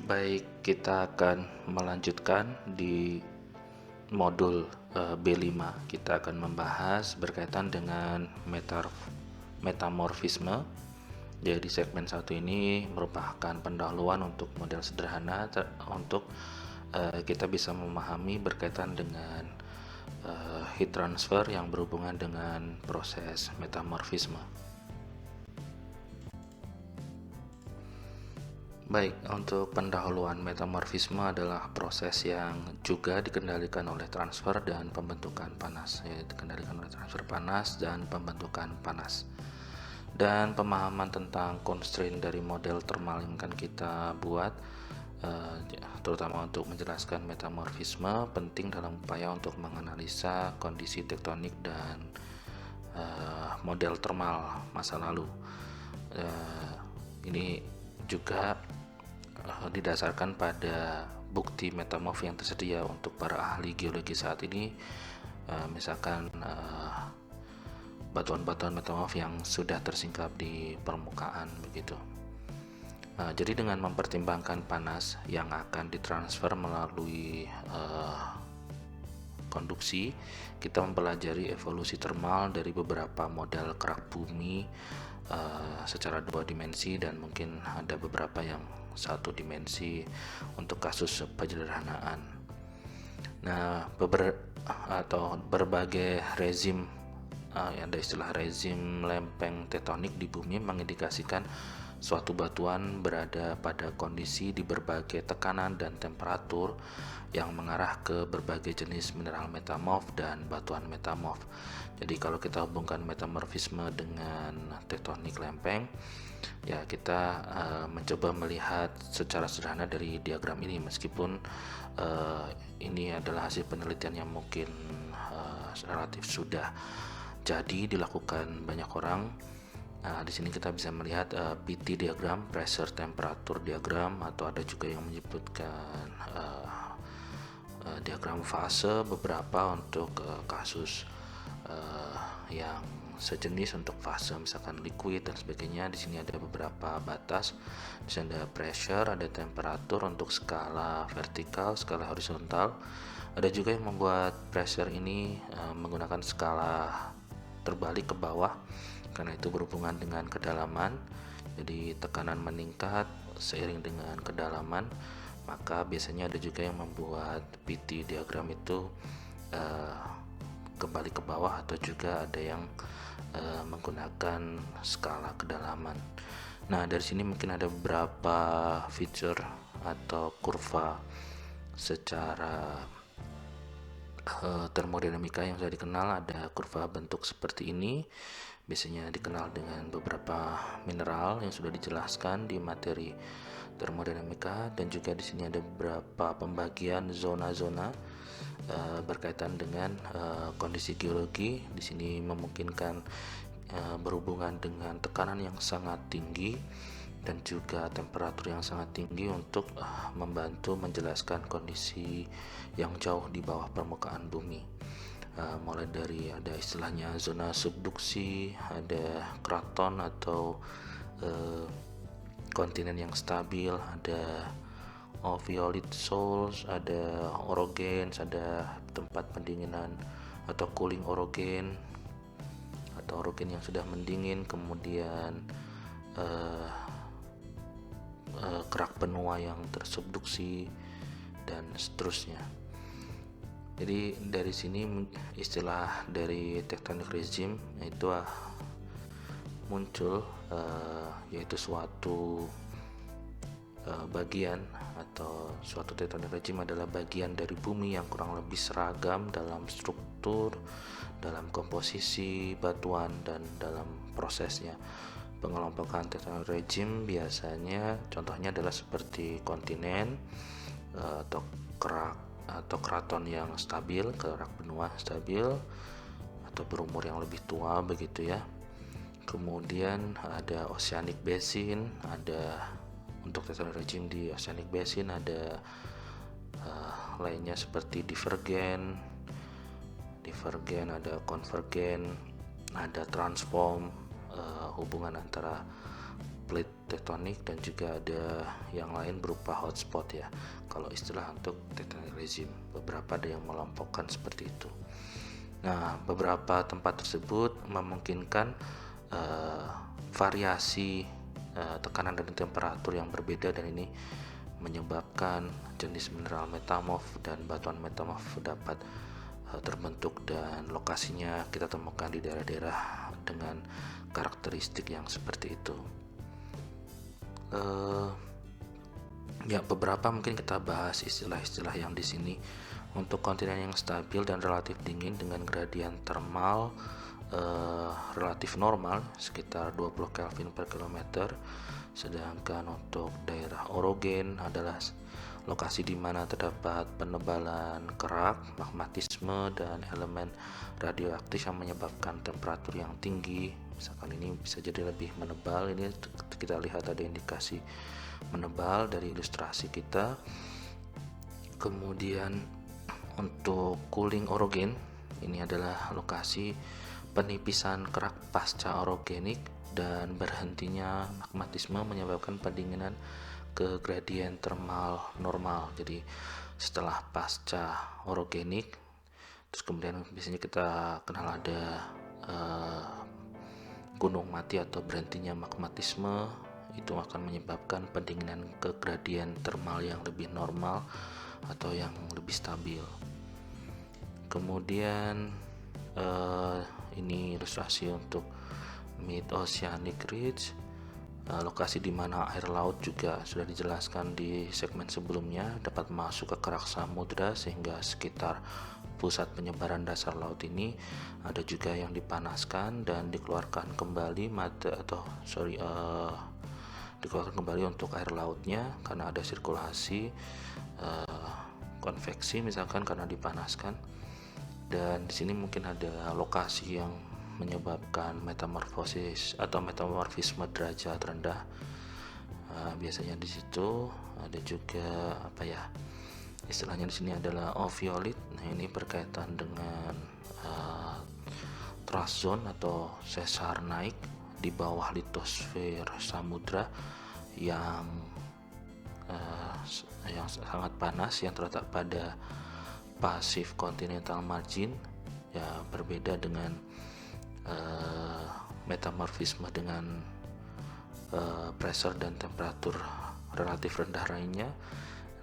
Baik, kita akan melanjutkan di modul B5. Kita akan membahas berkaitan dengan metamorfisme. Jadi segmen 1 ini merupakan pendahuluan untuk model sederhana untuk kita bisa memahami berkaitan dengan heat transfer yang berhubungan dengan proses metamorfisme. Baik, untuk pendahuluan metamorfisme adalah proses yang juga dikendalikan oleh transfer dan pembentukan panas, dikendalikan oleh transfer panas dan pembentukan panas. Dan pemahaman tentang constraint dari model thermal yang akan kita buat, terutama untuk menjelaskan metamorfisme, penting dalam upaya untuk menganalisa kondisi tektonik dan model thermal masa lalu. Ini juga didasarkan pada bukti metamorf yang tersedia untuk para ahli geologi saat ini, misalkan batuan-batuan metamorf yang sudah tersingkap di permukaan begitu. Jadi dengan mempertimbangkan panas yang akan ditransfer melalui konduksi, kita mempelajari evolusi termal dari beberapa model kerak bumi secara 2 dimensi, dan mungkin ada beberapa yang 1 dimensi untuk kasus penyederhanaan. Nah, berbagai rezim, ada istilah rezim lempeng tektonik di bumi mengindikasikan suatu batuan berada pada kondisi di berbagai tekanan dan temperatur yang mengarah ke berbagai jenis mineral metamorf dan batuan metamorf. Jadi kalau kita hubungkan metamorfisme dengan tektonik lempeng, ya kita mencoba melihat secara sederhana dari diagram ini, meskipun ini adalah hasil penelitian yang mungkin relatif sudah jadi dilakukan banyak orang. Di sini kita bisa melihat PT diagram, pressure temperature diagram, atau ada juga yang menyebutkan diagram fase beberapa untuk kasus yang sejenis untuk fase, misalkan liquid dan sebagainya. Di sini ada beberapa batas. Di sini ada pressure, ada temperatur untuk skala vertikal, skala horizontal. Ada juga yang membuat pressure ini menggunakan skala terbalik ke bawah, karena itu berhubungan dengan kedalaman. Jadi tekanan meningkat seiring dengan kedalaman, maka biasanya ada juga yang membuat PT diagram itu kembali ke bawah, atau juga ada yang menggunakan skala kedalaman. Nah, dari sini mungkin ada beberapa feature atau kurva secara termodinamika yang sudah dikenal. Ada kurva bentuk seperti ini, biasanya dikenal dengan beberapa mineral yang sudah dijelaskan di materi termodinamika, dan juga di sini ada beberapa pembagian zona-zona berkaitan dengan kondisi geologi. Di sini memungkinkan berhubungan dengan tekanan yang sangat tinggi dan juga temperatur yang sangat tinggi untuk membantu menjelaskan kondisi yang jauh di bawah permukaan bumi. Mulai dari ada istilahnya zona subduksi, ada kraton atau kontinen yang stabil, ada violet source, ada orogens, ada tempat pendinginan atau cooling orogen atau orogen yang sudah mendingin, kemudian kerak benua yang tersubduksi, dan seterusnya. Jadi dari sini istilah dari tectonic regime itu muncul, yaitu suatu bagian atau suatu tectonic regime adalah bagian dari bumi yang kurang lebih seragam dalam struktur, dalam komposisi batuan, dan dalam prosesnya. Pengelompokan tectonic regime biasanya contohnya adalah seperti kontinen atau kerak atau kraton yang stabil, kerak benua stabil atau berumur yang lebih tua begitu ya. Kemudian ada oceanic basin, ada untuk tectonic regime di oceanic basin ada lainnya seperti divergen, ada convergen, ada transform, hubungan antara plate tektonik, dan juga ada yang lain berupa hotspot ya, kalau istilah untuk tectonic regime. Beberapa ada yang melampaukan seperti itu. Nah, beberapa tempat tersebut memungkinkan variasi tekanan dan temperatur yang berbeda, dan ini menyebabkan jenis mineral metamorf dan batuan metamorf dapat terbentuk, dan lokasinya kita temukan di daerah-daerah dengan karakteristik yang seperti itu. Ya, beberapa mungkin kita bahas istilah-istilah yang di sini. Untuk kontinen yang stabil dan relatif dingin dengan gradien termal relatif normal sekitar 20 Kelvin per kilometer. Sedangkan untuk daerah orogen adalah lokasi di mana terdapat penebalan kerak, magmatisme, dan elemen radioaktif yang menyebabkan temperatur yang tinggi. Misalkan ini bisa jadi lebih menebal. Ini kita lihat ada indikasi menebal dari ilustrasi kita. Kemudian untuk cooling orogen, ini adalah lokasi penipisan kerak pasca orogenik dan berhentinya magmatisme menyebabkan pendinginan ke gradien termal normal. Jadi setelah pasca orogenik, terus kemudian biasanya kita kenal ada gunung mati atau berhentinya magmatisme, itu akan menyebabkan pendinginan ke gradien termal yang lebih normal atau yang lebih stabil. Kemudian ini ilustrasi untuk Mid Oceanic Ridge, lokasi di mana air laut juga sudah dijelaskan di segmen sebelumnya dapat masuk ke kerak samudra, sehingga sekitar pusat penyebaran dasar laut ini ada juga yang dipanaskan dan dikeluarkan kembali dikeluarkan kembali untuk air lautnya karena ada sirkulasi konveksi misalkan karena dipanaskan. Dan di sini mungkin ada lokasi yang menyebabkan metamorfosis atau metamorfisme derajat rendah. Biasanya di situ ada juga istilahnya di sini adalah oviolit. Nah, ini berkaitan dengan thrust zone atau sesar naik di bawah litosfer samudra yang sangat panas, yang terletak pada Pacific continental margin, ya berbeda dengan metamorfisme dengan pressure dan temperatur relatif rendah lainnya.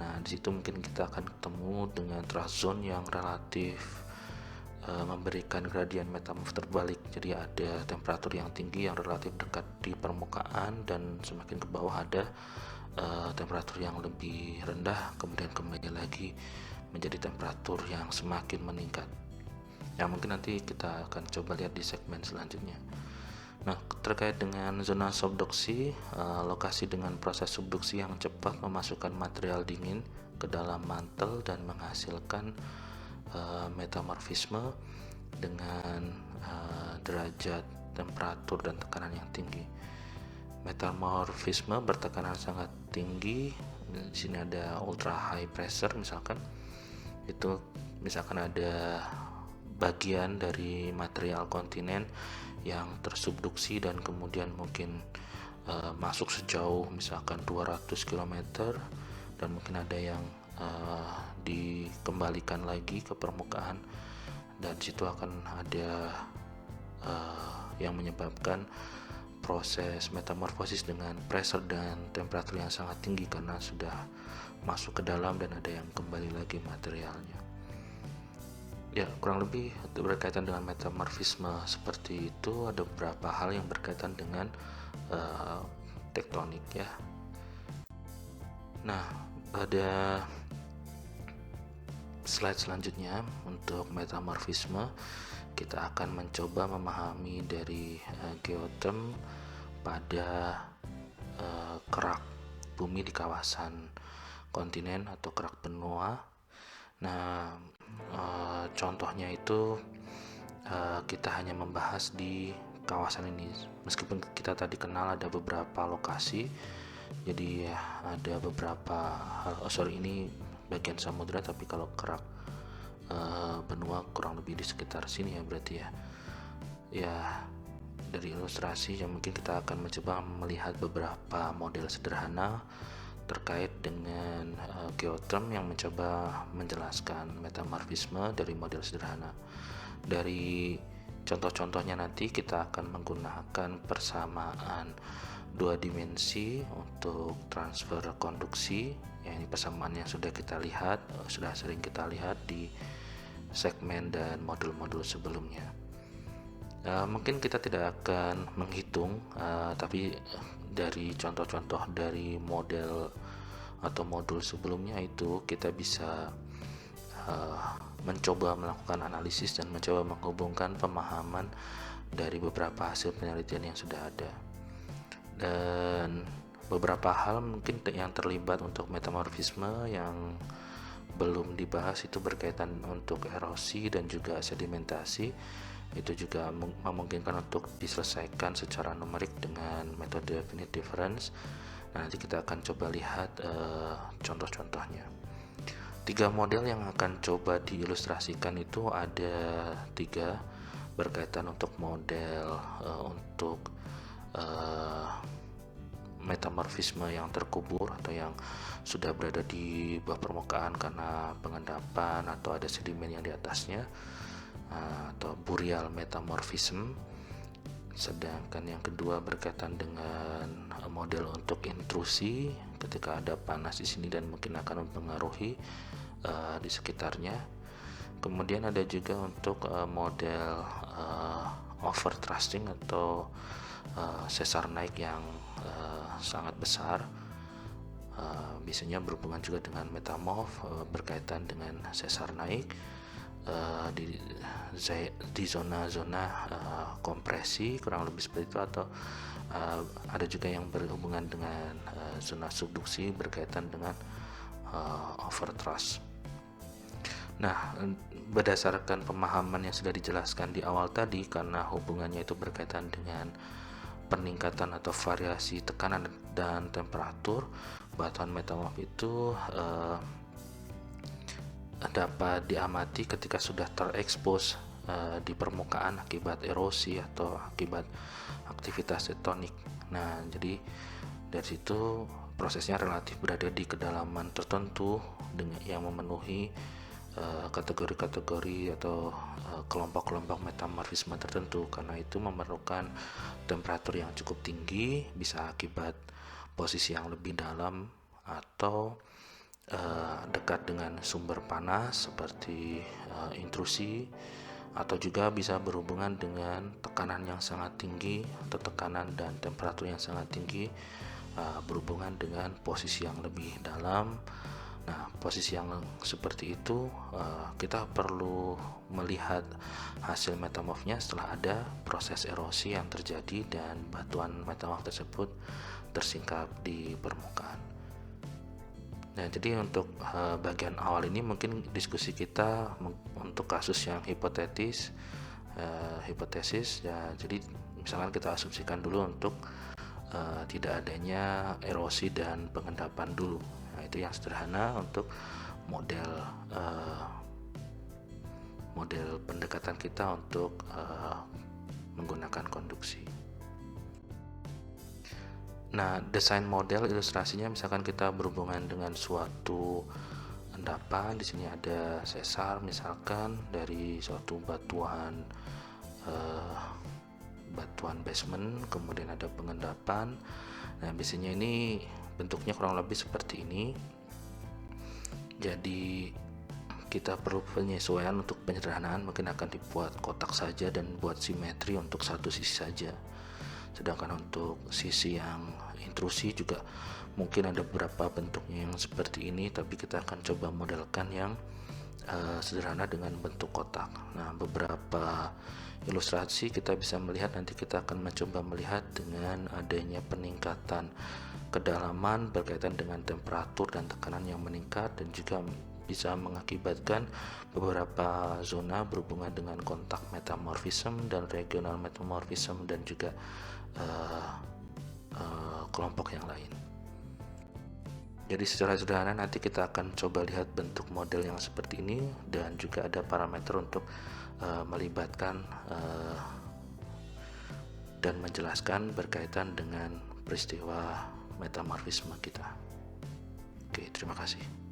Nah, di situ mungkin kita akan ketemu dengan thrust zone yang relatif memberikan gradien metamorf terbalik. Jadi ada temperatur yang tinggi yang relatif dekat di permukaan, dan semakin ke bawah ada temperatur yang lebih rendah, kemudian kembali lagi menjadi temperatur yang semakin meningkat. Ya, mungkin nanti kita akan coba lihat di segmen selanjutnya. Nah, terkait dengan zona subduksi, lokasi dengan proses subduksi yang cepat memasukkan material dingin ke dalam mantel dan menghasilkan metamorfisme dengan derajat temperatur dan tekanan yang tinggi. Metamorfisme bertekanan sangat tinggi. Di sini ada ultra high pressure misalkan. Itu misalkan ada bagian dari material kontinen yang tersubduksi dan kemudian mungkin masuk sejauh misalkan 200 km, dan mungkin ada yang dikembalikan lagi ke permukaan, dan situ akan ada yang menyebabkan proses metamorfosis dengan pressure dan temperatur yang sangat tinggi karena sudah masuk ke dalam dan ada yang kembali lagi materialnya. Ya, kurang lebih berkaitan dengan metamorfisme seperti itu. Ada beberapa hal yang berkaitan dengan tektonik ya. Nah, pada slide selanjutnya untuk metamorfisme kita akan mencoba memahami dari geotherm pada kerak bumi di kawasan kontinen atau kerak benua. Nah, contohnya itu kita hanya membahas di kawasan ini, meskipun kita tadi kenal ada beberapa lokasi. Jadi ada beberapa ini bagian samudra, tapi kalau kerak benua kurang lebih di sekitar sini ya berarti ya. dari ilustrasi yang mungkin kita akan mencoba melihat beberapa model sederhana terkait dengan geoterm yang mencoba menjelaskan metamorfisme dari model sederhana. Dari contoh-contohnya nanti kita akan menggunakan persamaan dua dimensi untuk transfer konduksi. Ya, ini persamaan yang sudah kita lihat, sudah sering kita lihat di segmen dan modul-modul sebelumnya. Mungkin kita tidak akan menghitung, tapi dari contoh-contoh dari model atau modul sebelumnya itu kita bisa mencoba melakukan analisis dan mencoba menghubungkan pemahaman dari beberapa hasil penelitian yang sudah ada. Dan beberapa hal mungkin yang terlibat untuk metamorfisme yang belum dibahas itu berkaitan untuk erosi dan juga sedimentasi. Itu juga memungkinkan untuk diselesaikan secara numerik dengan metode finite difference. Nah, nanti kita akan coba lihat contoh-contohnya. 3 model yang akan coba diilustrasikan itu ada 3 berkaitan untuk model untuk metamorfisme yang terkubur atau yang sudah berada di bawah permukaan karena pengendapan atau ada sedimen yang di atasnya, atau burial metamorphism. Sedangkan yang kedua berkaitan dengan model untuk intrusi ketika ada panas di sini dan mungkin akan mempengaruhi di sekitarnya. Kemudian ada juga untuk model overthrusting atau sesar naik yang sangat besar, biasanya berhubungan juga dengan metamorf, berkaitan dengan sesar naik di zona-zona kompresi kurang lebih seperti itu, atau ada juga yang berhubungan dengan zona subduksi berkaitan dengan overthrust. Nah, berdasarkan pemahaman yang sudah dijelaskan di awal tadi, karena hubungannya itu berkaitan dengan peningkatan atau variasi tekanan dan temperatur, batuan metamorf itu dapat diamati ketika sudah terekspos di permukaan akibat erosi atau akibat aktivitas tektonik. Nah, jadi dari situ prosesnya relatif berada di kedalaman tertentu dengan yang memenuhi kategori-kategori atau kelompok-kelompok metamorfisme tertentu. Karena itu memerlukan temperatur yang cukup tinggi, bisa akibat posisi yang lebih dalam atau dekat dengan sumber panas seperti intrusi, atau juga bisa berhubungan dengan tekanan yang sangat tinggi atau tekanan dan temperatur yang sangat tinggi berhubungan dengan posisi yang lebih dalam. Nah, posisi yang seperti itu kita perlu melihat hasil metamorfnya setelah ada proses erosi yang terjadi dan batuan metamorf tersebut tersingkap di permukaan. Nah, jadi untuk bagian awal ini mungkin diskusi kita untuk kasus yang hipotesis ya. Jadi misalkan kita asumsikan dulu untuk tidak adanya erosi dan pengendapan dulu. Nah, itu yang sederhana untuk model pendekatan kita untuk menggunakan konduksi. Nah, desain model ilustrasinya misalkan kita berhubungan dengan suatu endapan. Di sini ada sesar misalkan dari suatu batuan basement, kemudian ada pengendapan. Nah, biasanya ini bentuknya kurang lebih seperti ini. Jadi kita perlu penyesuaian untuk penyederhanaan, mungkin akan dibuat kotak saja dan buat simetri untuk satu sisi saja. Sedangkan untuk sisi yang intrusi juga mungkin ada beberapa bentuknya yang seperti ini, tapi kita akan coba modelkan yang sederhana dengan bentuk kotak. Nah, beberapa ilustrasi kita bisa melihat, nanti kita akan mencoba melihat dengan adanya peningkatan kedalaman berkaitan dengan temperatur dan tekanan yang meningkat, dan juga bisa mengakibatkan beberapa zona berhubungan dengan kontak metamorfism dan regional metamorfism dan juga kelompok yang lain. Jadi secara sederhana nanti kita akan coba lihat bentuk model yang seperti ini, dan juga ada parameter untuk melibatkan dan menjelaskan berkaitan dengan peristiwa metamorfisme kita. Oke, terima kasih.